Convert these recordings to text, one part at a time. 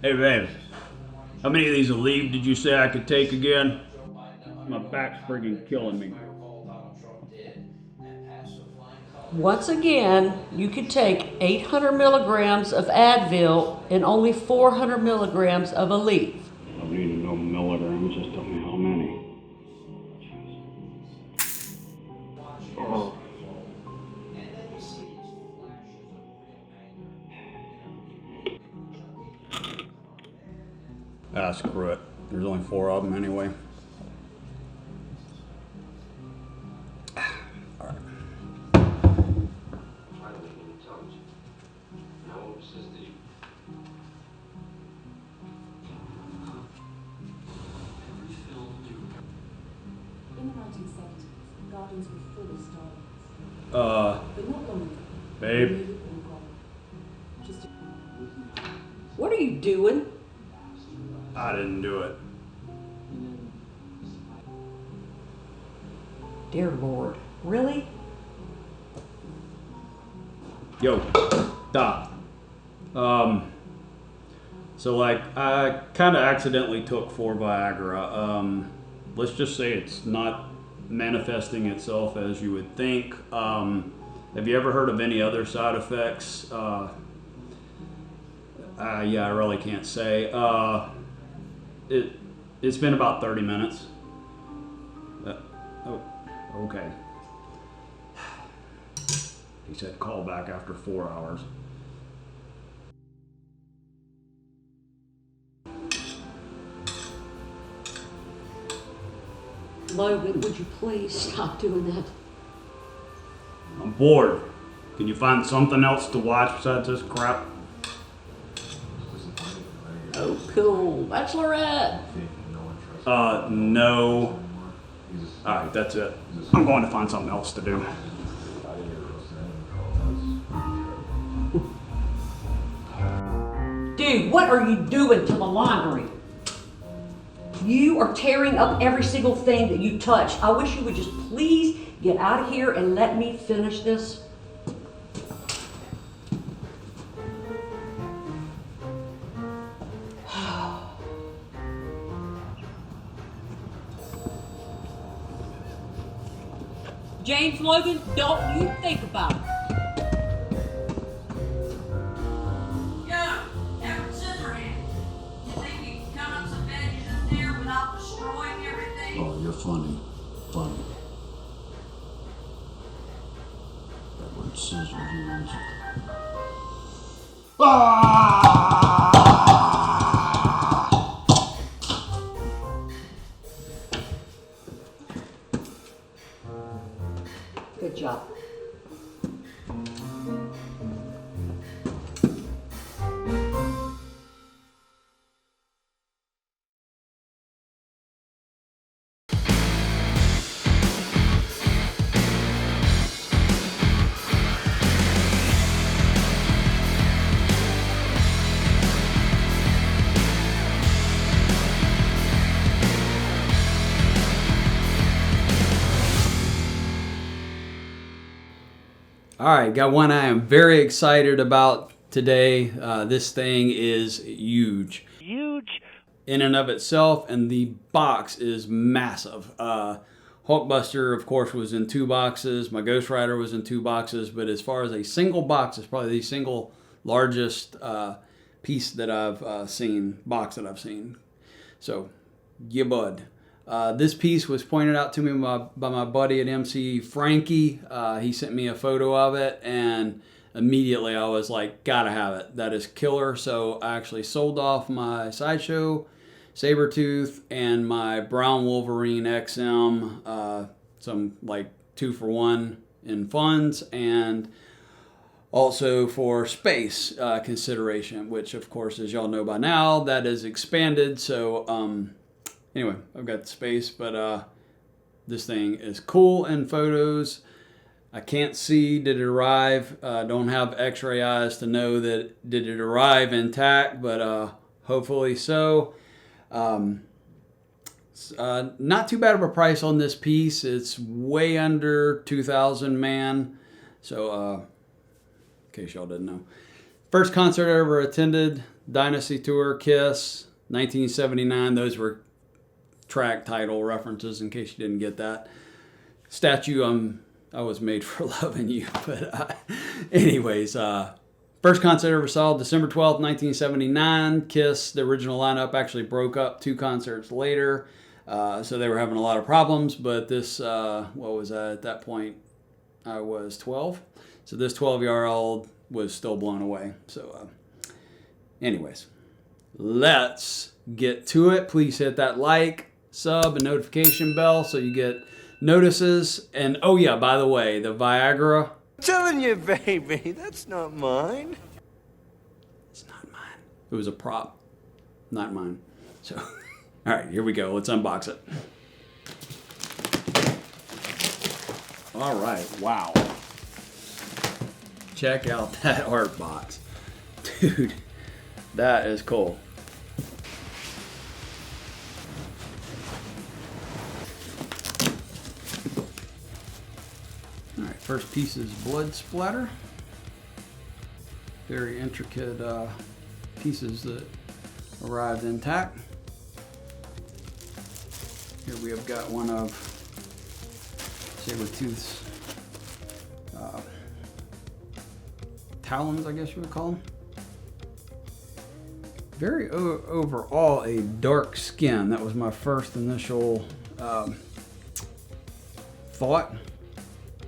Hey, babe. How many of these Aleve did you say I could take again? My back's freaking killing me. Once again, you could take 800 milligrams of Advil and only 400 milligrams of Aleve. I don't need to know milligrams, just tell me how many. Oh. Ah, screw it. There's only 4 of them anyway. In the 1970s, gardens were full of starlings. But not long ago. Babe. Just What are you doing? I didn't do it. Dear Lord, really? Yo, Doc. So like, I kind of accidentally took 4 Viagra. Let's just say it's not manifesting itself as you would think. Have you ever heard of any other side effects? Yeah, I really can't say. It's been about 30 minutes. Oh, okay. He said call back after 4 hours. Logan, would you please stop doing that? I'm bored. Can you find something else to watch besides this crap? Oh, cool. Bachelorette. No. Alright, that's it. I'm going to find something else to do. Dude, what are you doing to the laundry? You are tearing up every single thing that you touch. I wish you would just please get out of here and let me finish this. James Logan, don't you think about it. Yeah, Edward Scissorhands. You think you can cut up some veggies in there without destroying everything? Oh, you're funny. Funny. Edward Scissorhands. Ah! Good job. All right, got one I am very excited about today. This thing is huge. Huge in and of itself, and the box is massive. Hulkbuster, of course, was in 2 boxes. My Ghost Rider was in 2 boxes, but as far as a single box, it's probably the single largest piece that I've seen, box that I've seen. So, yeah, bud. This piece was pointed out to me by my buddy at MC, Frankie. He sent me a photo of it, and immediately I was like, gotta have it. That is killer. So I actually sold off my Sideshow Sabertooth and my Brown Wolverine XM, some like 2 for 1 in funds, and also for space consideration, which of course, as y'all know by now, that is expanded. So anyway, I've got the space, but this thing is cool in photos. I can't see, did it arrive? Don't have x-ray eyes to know that did it arrive intact, but hopefully so. Not too bad of a price on this piece. It's way under 2,000, man. So, in case y'all didn't know. First concert I ever attended, Dynasty Tour, Kiss, 1979. Those were track title references in case you didn't get that. Statue, I was made for loving you. But anyways, first concert I ever saw, December 12th, 1979. Kiss, the original lineup, actually broke up 2 concerts later. So they were having a lot of problems. But this, what was I at that point? I was 12. So this 12-year-old was still blown away. So anyways, let's get to it. Please hit that like, sub, and notification bell so you get notices. And oh yeah, by the way, the Viagra. I'm telling you, baby, that's not mine. It's not mine. It was a prop, not mine. So, all right, here we go. Let's unbox it. All right, wow. Check out that art box. Dude, that is cool. All right, first piece is blood splatter. Very intricate pieces that arrived intact. Here we have got one of Sabertooth's talons, I guess you would call them. Very overall a dark skin. That was my first initial thought.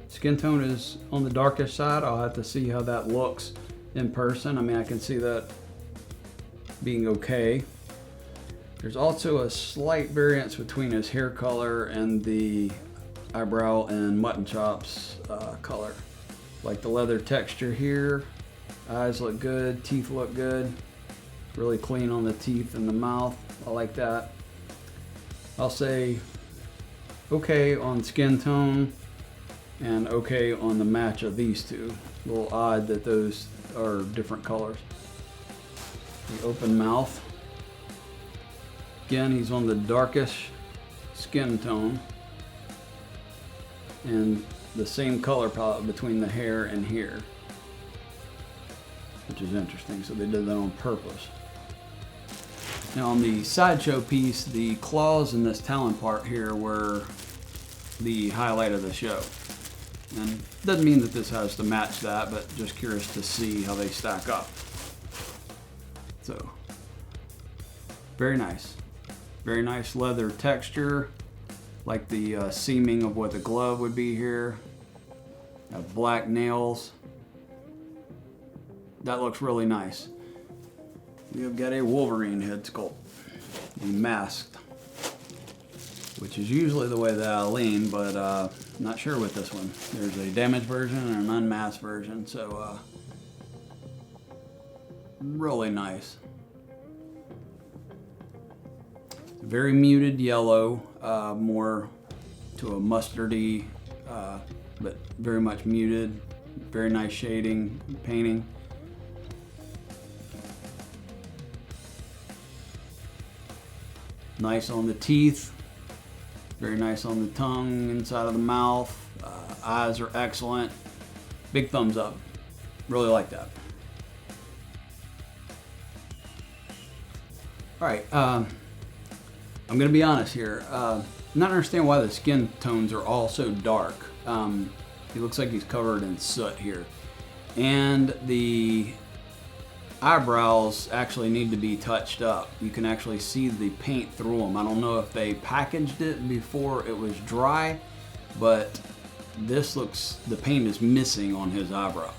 Skin tone is on the darkest side. I'll have to see how that looks in person. I mean, I can see that being okay. There's also a slight variance between his hair color and the eyebrow and mutton chops color. Like the leather texture here. Eyes look good, teeth look good. Really clean on the teeth and the mouth. I like that. I'll say okay on skin tone and okay on the match of these two. A little odd that those are different colors. The open mouth. Again, he's on the darkest skin tone. And the same color palette between the hair and here. Which is interesting, so they did that on purpose. Now on the sideshow piece, the claws in this talon part here were the highlight of the show. And doesn't mean that this has to match that, but just curious to see how they stack up. So, very nice. Very nice leather texture, like the seaming of what the glove would be here. Have black nails. That looks really nice. We have got a Wolverine head sculpt, masked, which is usually the way that I lean, but not sure with this one. There's a damaged version and an unmasked version, so really nice. Very muted yellow, more to a mustardy, but very much muted. Very nice shading, painting. Nice on the teeth, very nice on the tongue, inside of the mouth. Eyes are excellent. Big thumbs up. Really like that. All right, I'm gonna be honest here. Not understand why the skin tones are all so dark. He looks like he's covered in soot here, and the eyebrows actually need to be touched up. You can actually see the paint through them. I don't know if they packaged it before it was dry, but this looks, the paint is missing on his eyebrows,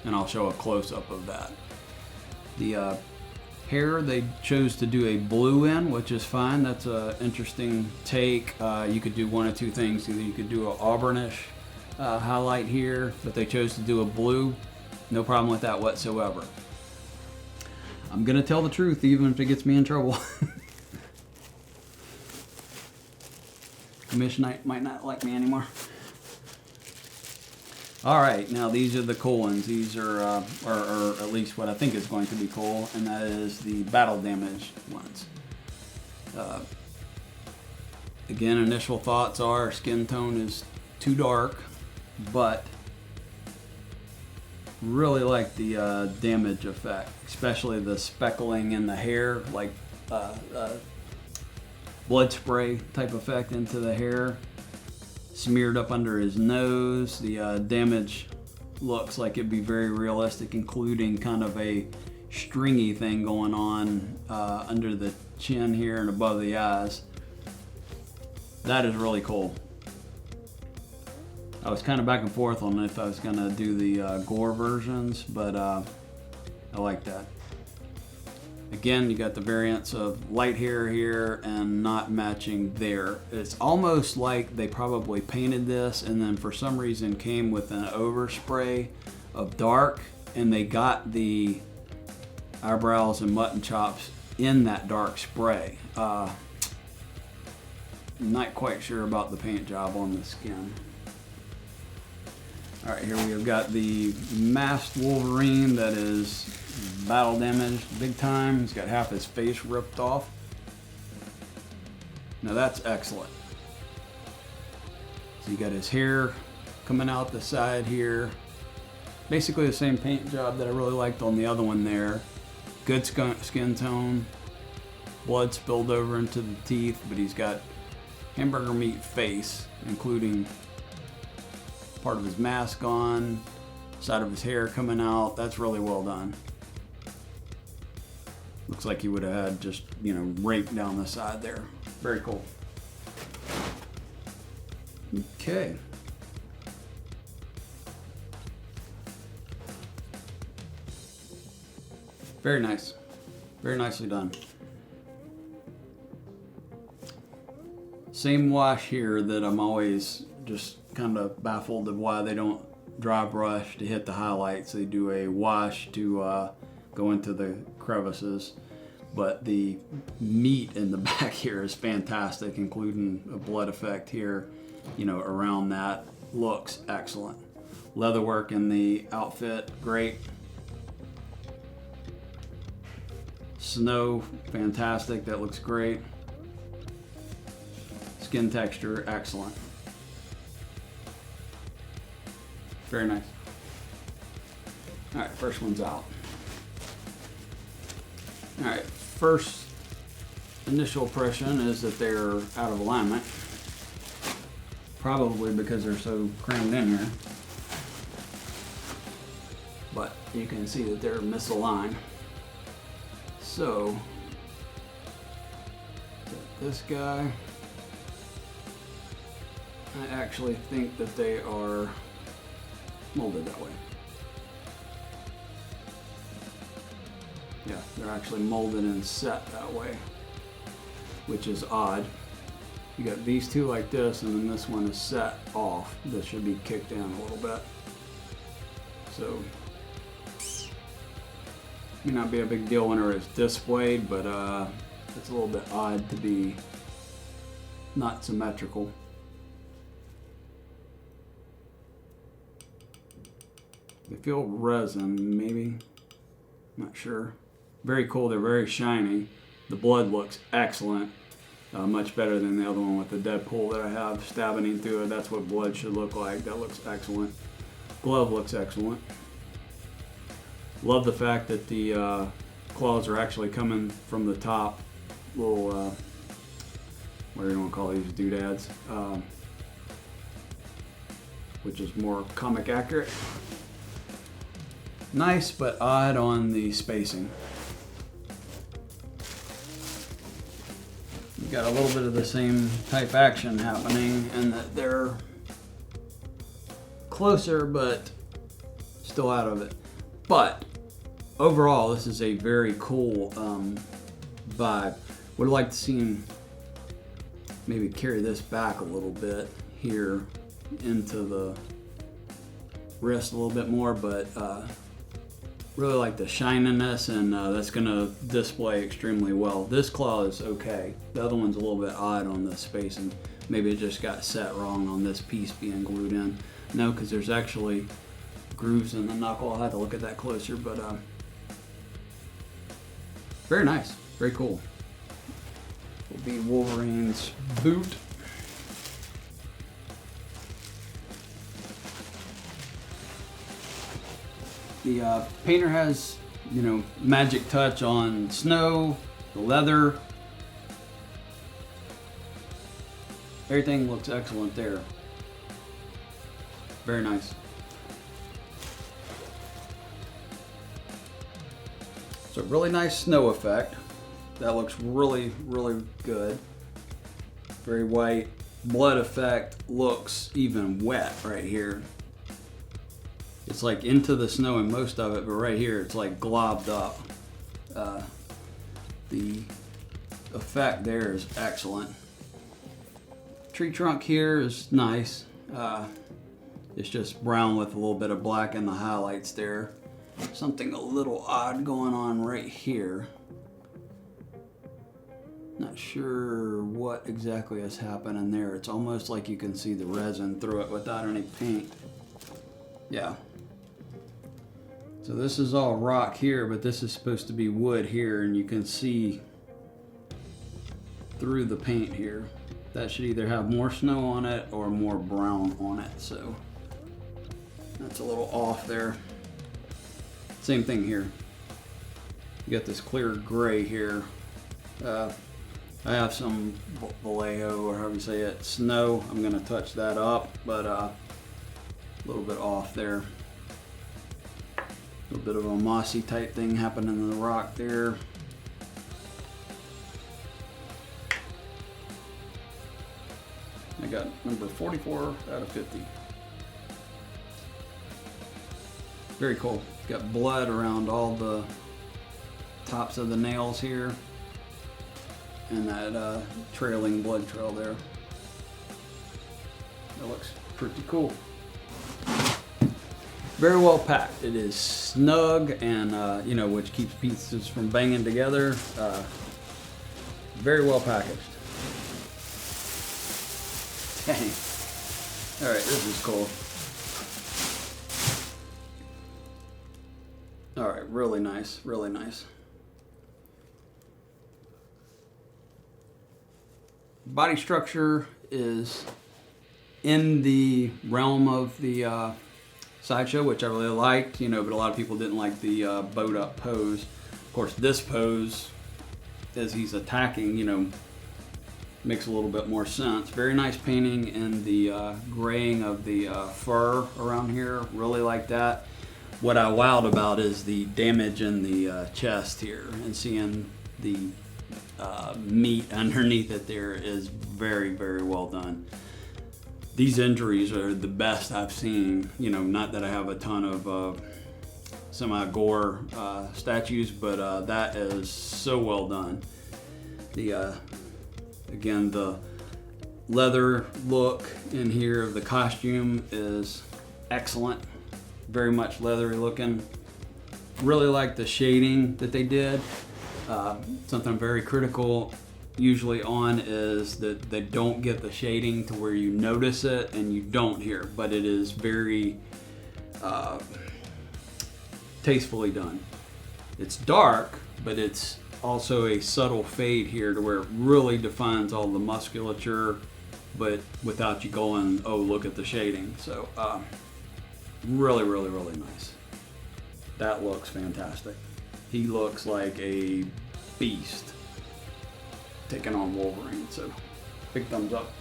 and I'll show a close-up of that. The hair, they chose to do a blue in, which is fine. That's an interesting take. You could do one of two things. Either you could do an auburnish highlight here, but they chose to do a blue. No problem with that whatsoever. I'm gonna tell the truth even if it gets me in trouble. Commission might not like me anymore. All right, now these are the cool ones. These are, or at least what I think is going to be cool, and that is the battle damaged ones. Again, initial thoughts are skin tone is too dark, but Really like the damage effect, especially the speckling in the hair, like blood spray type effect into the hair. Smeared up under his nose. The damage looks like it'd be very realistic, including kind of a stringy thing going on under the chin here and above the eyes. That is really cool. I was kind of back and forth on if I was going to do the gore versions, but I like that. Again, you got the variants of light hair here and not matching there. It's almost like they probably painted this and then for some reason came with an overspray of dark, and they got the eyebrows and mutton chops in that dark spray. Not quite sure about the paint job on the skin. All right, here we have got the masked Wolverine that is battle damaged big time. He's got half his face ripped off. Now that's excellent. So you got his hair coming out the side here. Basically the same paint job that I really liked on the other one there. Good skin tone. Blood spilled over into the teeth, but he's got hamburger meat face, including part of his mask on, side of his hair coming out. That's really well done. Looks like he would have had just, rape down the side there. Very cool. Okay. Very nice. Very nicely done. Same wash here that I'm always just kind of baffled of why they don't dry brush to hit the highlights. They do a wash to go into the crevices. But the meat in the back here is fantastic, including a blood effect here, around that. Looks excellent. Leatherwork in the outfit, great. Snow, fantastic, that looks great. Skin texture, excellent. Very nice. All right, first one's out. All right, first initial impression is that they're out of alignment. Probably because they're so crammed in here. But you can see that they're misaligned. So, this guy, I actually think that they are molded that way. Yeah, they're actually molded and set that way, which is odd. You got these two like this, and then this one is set off. This should be kicked in a little bit. So, may not be a big deal whenever it's displayed, but it's a little bit odd to be not symmetrical. They feel resin, maybe. Not sure. Very cool. They're very shiny. The blood looks excellent. Much better than the other one with the Deadpool that I have stabbing through it. That's what blood should look like. That looks excellent. Glove looks excellent. Love the fact that the claws are actually coming from the top. Little, what do you want to call these doodads? Which is more comic accurate. Nice, but odd on the spacing. You got a little bit of the same type action happening, and that they're closer, but still out of it. But overall, this is a very cool vibe. Would like to see him maybe carry this back a little bit here into the wrist a little bit more, but really like the shininess, and that's going to display extremely well. This claw is okay. The other one's a little bit odd on the spacing. Maybe it just got set wrong on this piece being glued in. No, because there's actually grooves in the knuckle. I'll have to look at that closer, but very nice. Very cool. Will be Wolverine's boot. The painter has, you know, magic touch on snow, the leather. Everything looks excellent there. Very nice. So really nice snow effect. That looks really, really good. Very white. Blood effect looks even wet right here. It's like into the snow in most of it, but right here it's like globbed up. The effect there is excellent. Tree trunk here is nice. It's just brown with a little bit of black in the highlights there. Something a little odd going on right here. Not sure what exactly is happening there. It's almost like you can see the resin through it without any paint. Yeah. So this is all rock here, but this is supposed to be wood here, and you can see through the paint here. That should either have more snow on it or more brown on it, so that's a little off there. Same thing here. You got this clear gray here. I have some Vallejo, or however you say it, snow. I'm gonna touch that up, but a little bit off there. A little bit of a mossy type thing happening in the rock there. I got number 44 out of 50. Very cool. It's got blood around all the tops of the nails here. And that trailing blood trail there. That looks pretty cool. Very well packed. It is snug and, you know, which keeps pieces from banging together. Very well packaged. Dang. All right, this is cool. All right, really nice, really nice. Body structure is in the realm of the sideshow, which I really liked, you know, but a lot of people didn't like the bowed up pose. Of course, this pose, as he's attacking, you know, makes a little bit more sense. Very nice painting in the graying of the fur around here. Really like that. What I wowed about is the damage in the chest here, and seeing the meat underneath it there is very, very well done. These injuries are the best I've seen. You know, not that I have a ton of semi-gore statues, but that is so well done. The again, the leather look in here of the costume is excellent. Very much leathery looking. Really like the shading that they did. Something I'm very critical usually on is that they don't get the shading to where you notice it and you don't here, but it is very tastefully done. It's dark, but it's also a subtle fade here to where it really defines all the musculature, but without you going, oh, look at the shading. So really, really, really nice. That looks fantastic. He looks like a beast taking on Wolverine, so big thumbs up.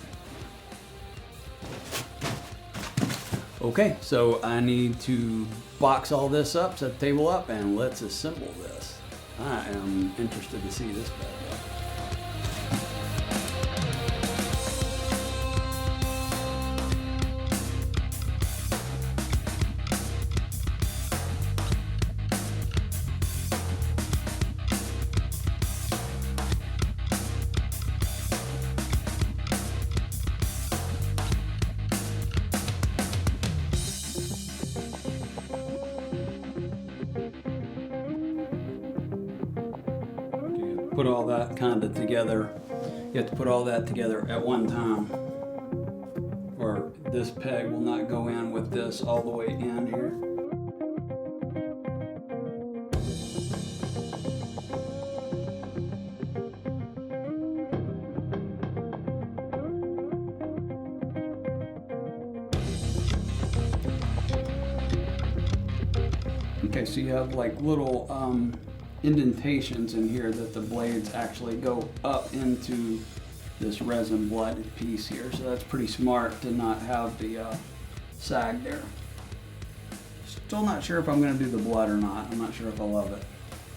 Okay, so I need to box all this up, set the table up, and let's assemble this. I am interested to see this bad guy. Put all that kind of together. You have to put all that together at one time, or this peg will not go in with this all the way in here. Okay, so you have like little indentations in here that the blades actually go up into this resin blooded piece here. So that's pretty smart to not have the sag there. Still not sure if I'm going to do the blood or not. I'm not sure if I love it.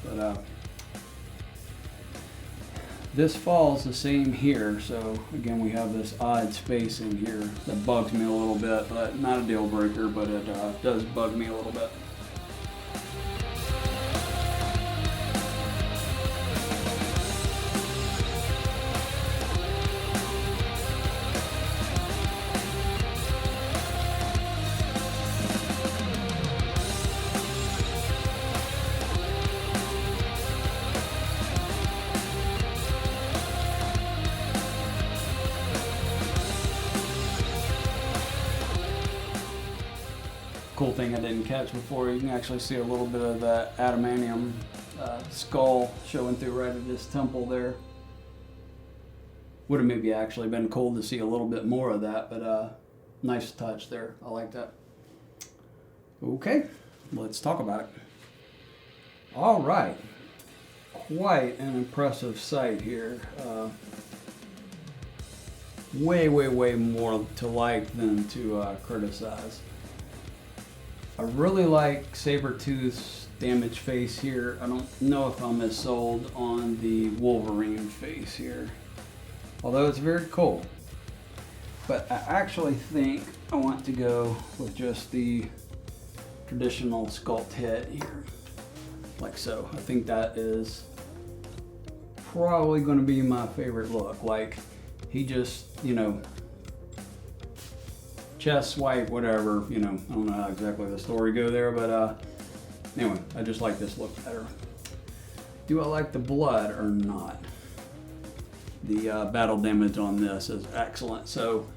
But this falls the same here. So again, we have this odd space in here that bugs me a little bit, but not a deal breaker, but it does bug me a little bit. Cool thing I didn't catch before, you can actually see a little bit of that adamantium skull showing through right at this temple there. Would have maybe actually been cool to see a little bit more of that, but nice touch there. I like that. Okay, let's talk about it. All right, quite an impressive sight here. Way more to like than to criticize. I really like Sabertooth's damaged face here. I don't know if I'm as sold on the Wolverine face here, although it's very cool. But I actually think I want to go with just the traditional sculpt head here, like so. I think that is probably going to be my favorite look. Like he just, you know, chest swipe, whatever, you know, I don't know how exactly the story go there, but anyway, I just like this look better. Do I like the blood or not? The battle damage on this is excellent, so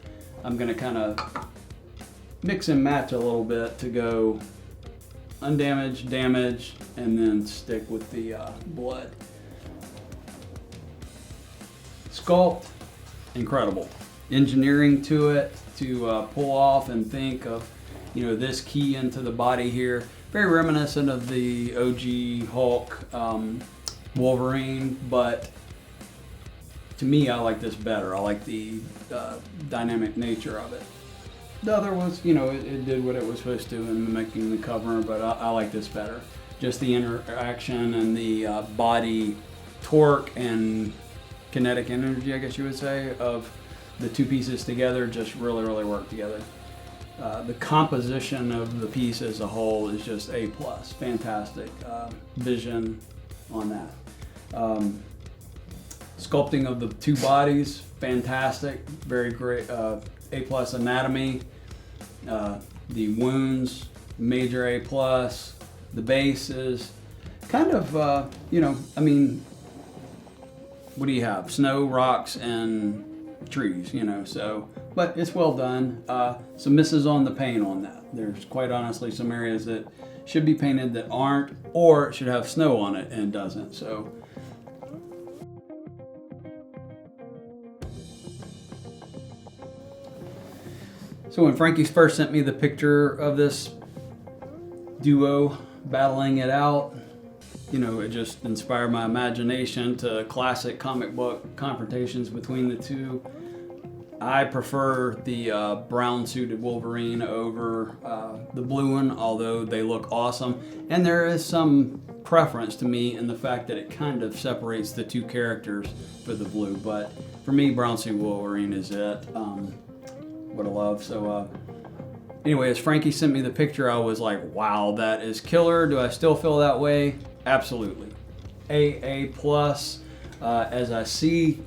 I'm gonna kind of mix and match a little bit to go undamaged, damage, and then stick with the blood. Sculpt, incredible. Engineering to it, to pull off and think of, you know, this key into the body here. Very reminiscent of the OG Hulk Wolverine, but to me, I like this better. I like the dynamic nature of it. The other was, you know, it did what it was supposed to in mimicking the cover, but I like this better. Just the interaction and the body torque and kinetic energy, I guess you would say, of the two pieces together just really work together. The composition of the piece as a whole is just A+. Fantastic vision on that. Sculpting of the two bodies, fantastic. Very great. A+ anatomy. The wounds, major A+. The base is kind of, you know, I mean, what do you have? Snow, rocks, and trees, you know, so, but it's well done. Some misses on the paint on that. There's quite honestly some areas that should be painted that aren't, or it should have snow on it and doesn't, so. So when Frankie first sent me the picture of this duo battling it out, you know, it just inspired my imagination to classic comic book confrontations between the two. I prefer the brown suited Wolverine over the blue one, although they look awesome. And there is some preference to me in the fact that it kind of separates the two characters for the blue. But for me, brown suit Wolverine is it. What I love. So anyway, as Frankie sent me the picture, I was like, wow, that is killer. Do I still feel that way? Absolutely. A+. As I see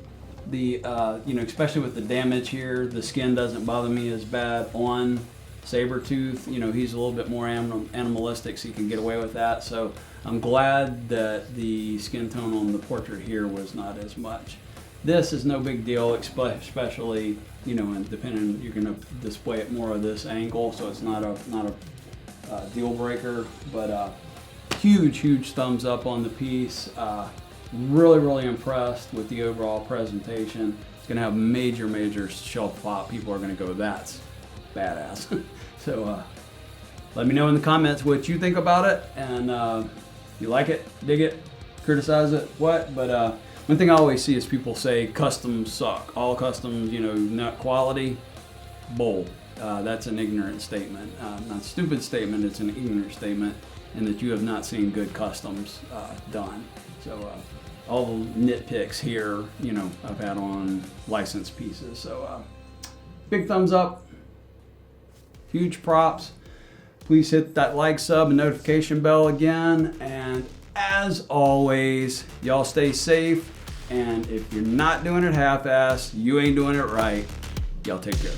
the, you know, especially with the damage here, the skin doesn't bother me as bad on Sabertooth. You know, he's a little bit more animalistic, so you can get away with that. So I'm glad that the skin tone on the portrait here was not as much. This is no big deal, especially, you know, and depending, you're going to display it more of this angle, so it's not a deal breaker. But huge thumbs up on the piece. Really impressed with the overall presentation. It's going to have major shelf pop. People are going to go, that's badass. So Let me know in the comments what you think about it, and you like it, dig it, criticize it, what? But one thing I always see is people say customs suck. All customs, you know, not quality. Bull. That's an ignorant statement. Not a stupid statement, it's an ignorant statement, and that you have not seen good customs done. So all the nitpicks here, you know, I've had on licensed pieces. So big thumbs up, huge props. Please hit that like, sub, and notification bell again. And as always, y'all stay safe. And if you're not doing it half-assed, you ain't doing it right. Y'all take care.